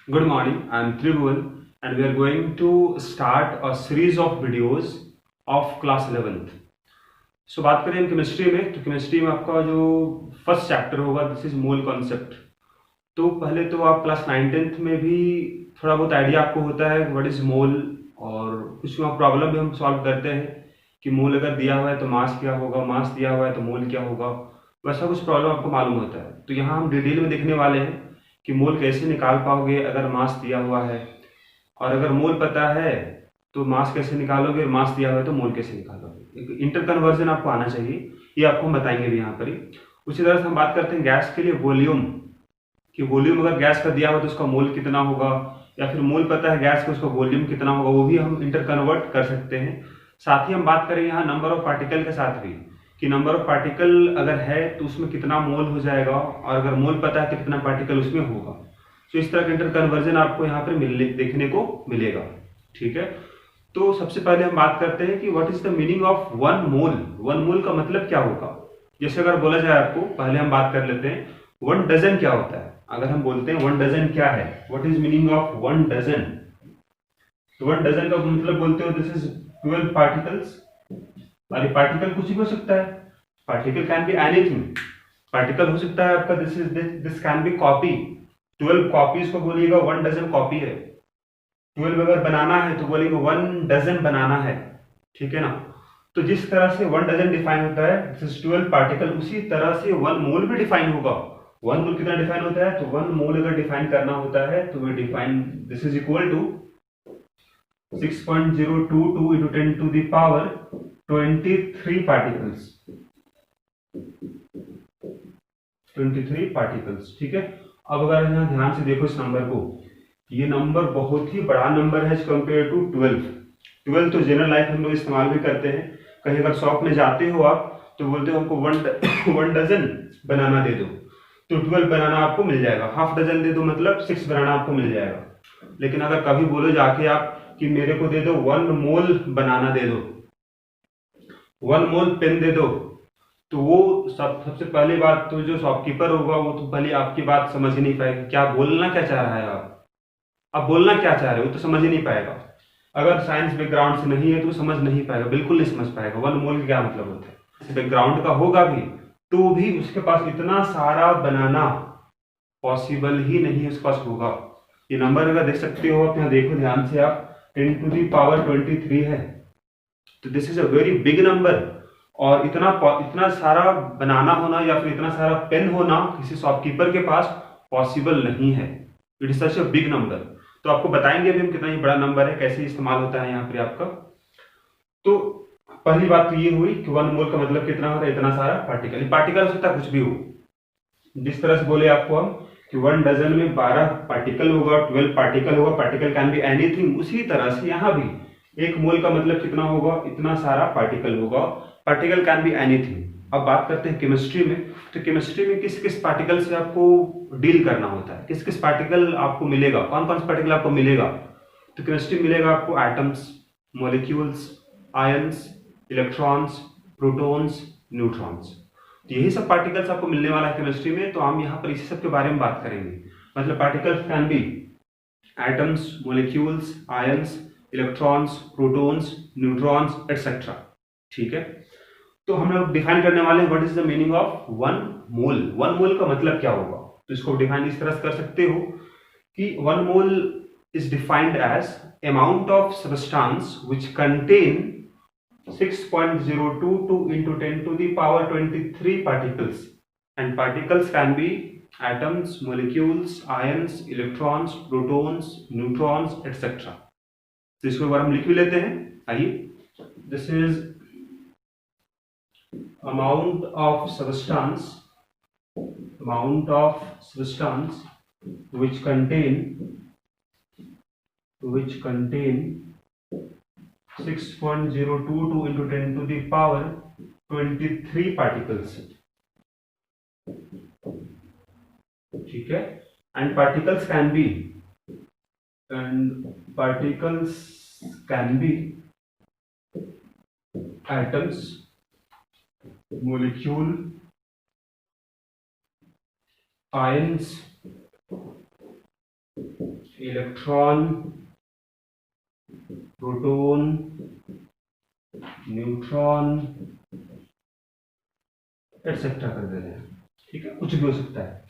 Good morning, I am Tribhuvan and we are going to start a series of videos of class 11th. बात करें हम chemistry में, तो chemistry में आपका जो फर्स्ट चैप्टर होगा दिस इज मोल कॉन्सेप्ट। तो पहले तो आप क्लास 9th में भी थोड़ा बहुत आइडिया आपको होता है व्हाट इज मोल, और कुछ प्रॉब्लम भी हम सॉल्व करते हैं कि मोल अगर दिया हुआ है तो मास क्या होगा, मास दिया हुआ है तो मोल क्या होगा, वैसा कुछ प्रॉब्लम आपको मालूम होता है। तो यहाँ हम डिटेल में देखने वाले हैं कि मोल कैसे निकाल पाओगे अगर मास दिया हुआ है, और अगर मोल पता है तो मास कैसे निकालोगे, मास दिया हुआ है तो मोल कैसे निकालोगे। इंटर कन्वर्जन आपको आना चाहिए, ये आपको हम बताएंगे भी यहाँ पर ही। उसी तरह से हम बात करते हैं गैस के लिए वॉल्यूम, कि वॉल्यूम अगर गैस का दिया हुआ तो उसका मोल कितना होगा, या फिर मोल पता है गैस का उसका वॉल्यूम कितना होगा, वो भी हम इंटर कन्वर्ट कर सकते हैं। साथ ही हम बात करेंगे यहाँ नंबर ऑफ पार्टिकल के साथ भी, कि नंबर ऑफ पार्टिकल अगर है तो उसमें कितना मोल हो जाएगा, और अगर मोल पता है तो कितना पार्टिकल उसमें होगा। तो इस तरह का इंटर कन्वर्जन आपको यहाँ पर देखने को मिलेगा। ठीक है, तो सबसे पहले हम बात करते हैं कि what is the meaning of one mole. One mole का मतलब क्या होगा। जैसे अगर बोला जाए आपको, पहले हम बात कर लेते हैं वन डजन क्या होता है। अगर हम बोलते हैं वन डजन क्या है, what is meaning of one dozen, तो वन डजन का मतलब बोलते हो दिस इज 12 पार्टिकल्स। और पार्टिकल कुछ भी हो सकता है, particle can be anything. Particle हो सकता है आपका this can be copy. 12 copies को बोलिएगा वन डजन कॉपी है। 12 अगर बनाना है तो बोलेंगे वन डजन बनाना है। ठीक है ना। तो जिस तरह से वन डजन डिफाइन होता है दिस इज 12 पार्टिकल, उसी तरह से वन मोल भी डिफाइन होगा। वन मोल कितना डिफाइन होता है, तो वन मोल अगर डिफाइन करना होता है तो we define this is equal to 6.022 into 10 to the power 23 particles। 23 particles. ठीक है, अब अगर यहाँ ध्यान से देखो इस नंबर को, ये नंबर बहुत ही बड़ा नंबर है कंपेयर टू 12। 12 तो जनरल लाइफ हम लोग इस्तेमाल भी करते हैं। कहीं अगर शॉप में जाते हो आप तो बोलते हो हमको वन डजन बनाना दे दो, तो 12 बनाना आपको मिल जाएगा। हाफ डजन दे दो मतलब 6 बनाना आपको मिल जाएगा। लेकिन अगर कभी बोलो जाके आप कि मेरे को दे दो वन मोल बनाना दे दो, वन मोल पेन दे दो, तो वो सबसे पहली बात तो जो शॉपकीपर होगा वो तो पहले आपकी बात समझ ही नहीं पाएगा, क्या बोलना क्या चाह रहा है आप बोलना क्या चाह रहे हो तो समझ ही नहीं पाएगा। अगर साइंस बैकग्राउंड से नहीं है तो समझ नहीं पाएगा, बिल्कुल नहीं समझ पाएगा वन मोल का क्या मतलब होता है। बैकग्राउंड का होगा भी तो भी उसके पास इतना सारा बनाना पॉसिबल ही नहीं उसके पास होगा। ये नंबर अगर देख सकते हो आप, यहाँ देखो ध्यान से आप, 10 to the power 23 है, तो this is a very big number. और इतना सारा बनाना होना या फिर इतना सारा पेन होना किसी शॉपकीपर के पास पॉसिबल नहीं है। It is such a big number. तो आपको बताएंगे अभी हम कितना ही बड़ा नंबर है, कैसे इस्तेमाल होता है यहाँ पर आपका। तो पहली बात तो ये हुई कि वन मोल का मतलब कितना होता है, इतना सारा पार्टिकल। पार्टिकल हो सकता है कुछ भी हो, जिस तरह से बोले आपको हम कि वन डजन में 12 पार्टिकल होगा, 12 पार्टिकल होगा, पार्टिकल कैन बी एनीथिंग। उसी तरह से यहाँ भी एक मोल का मतलब कितना होगा, इतना सारा पार्टिकल होगा। Particle can be anything. अब बात करते हैं केमिस्ट्री में, तो केमिस्ट्री में किस किस पार्टिकल से आपको डील करना होता है, किस किस पार्टिकल आपको मिलेगा, कौन कौन सा पार्टिकल आपको मिलेगा। तो केमिस्ट्री मिलेगा आपको atoms, molecules, ions, electrons, protons, neutrons. तो यही सब पार्टिकल्स आपको मिलने वाला है केमिस्ट्री में। तो हम यहाँ पर इसी सब के बारे में बात करेंगे। मतलब particles can be atoms, molecules, ions, electrons, protons, neutrons etcetera. ठीक है, तो हम लोग डिफाइन करने वाले हैं what is the meaning of one mole. One mole का मतलब क्या होगा, तो इसको डिफाइन इस तरह से कर सकते हो कि one mole is defined as amount of substance which contain 6.022 into 10 to the power 23 particles, and particles can be atoms, molecules, ions, electrons, protons, neutrons etc. तो इसको एक बार हम लिख भी लेते हैं। आइए, this is amount of substance which contain 6.022 into 10 to the power 23 particles। ठीक है, and particles can be atoms, molecule, ions, electron, proton, neutron etcetera कर देते हैं, ठीक है, कुछ भी हो सकता है,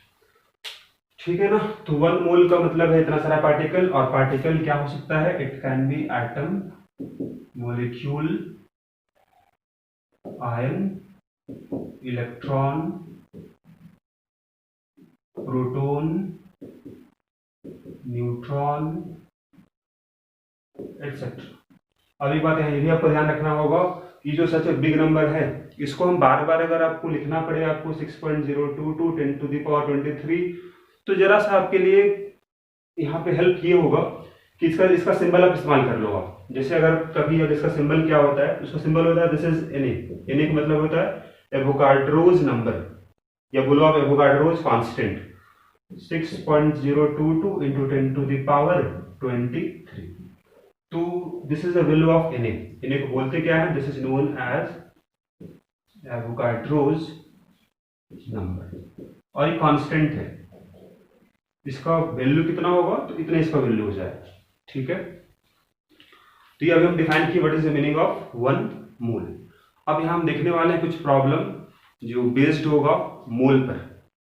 ठीक है ना। तो 1 मोल का मतलब है इतना सारा पार्टिकल, और पार्टिकल क्या हो सकता है, it can be atom, molecule, ion, electron, proton, neutron etcetera. अब एक बात है, ये भी आपको ध्यान रखना होगा, ये जो सच बिग नंबर है, इसको हम बार बार अगर आपको लिखना पड़े आपको 6.022 10⁻23, तो जरा सा आपके लिए यहाँ पे हेल्प ये होगा कि इसका सिंबल आप इस्तेमाल कर लो आप। जैसे अगर कभी अगर इसका सिंबल क्या होता है, उसका सिंबल होता है दिस इज Na का मतलब होता है एवोगाड्रोज नंबर, या बोलो आप एवोगाड्रोज कांस्टेंट, 6.022 into 10⁻23। तो this is the value of Na को बोलते क्या है, this is known as Avogadro's number, और ये कांस्टेंट है, इसका वैल्यू कितना होगा तो इतना इसका वैल्यू हो जाएगा, ठीक है। तो ये अभी हम डिफाइन किए what is the meaning of 1 मोल। अब यहाँ हम देखने वाले हैं कुछ प्रॉब्लम जो बेस्ड होगा मोल पर।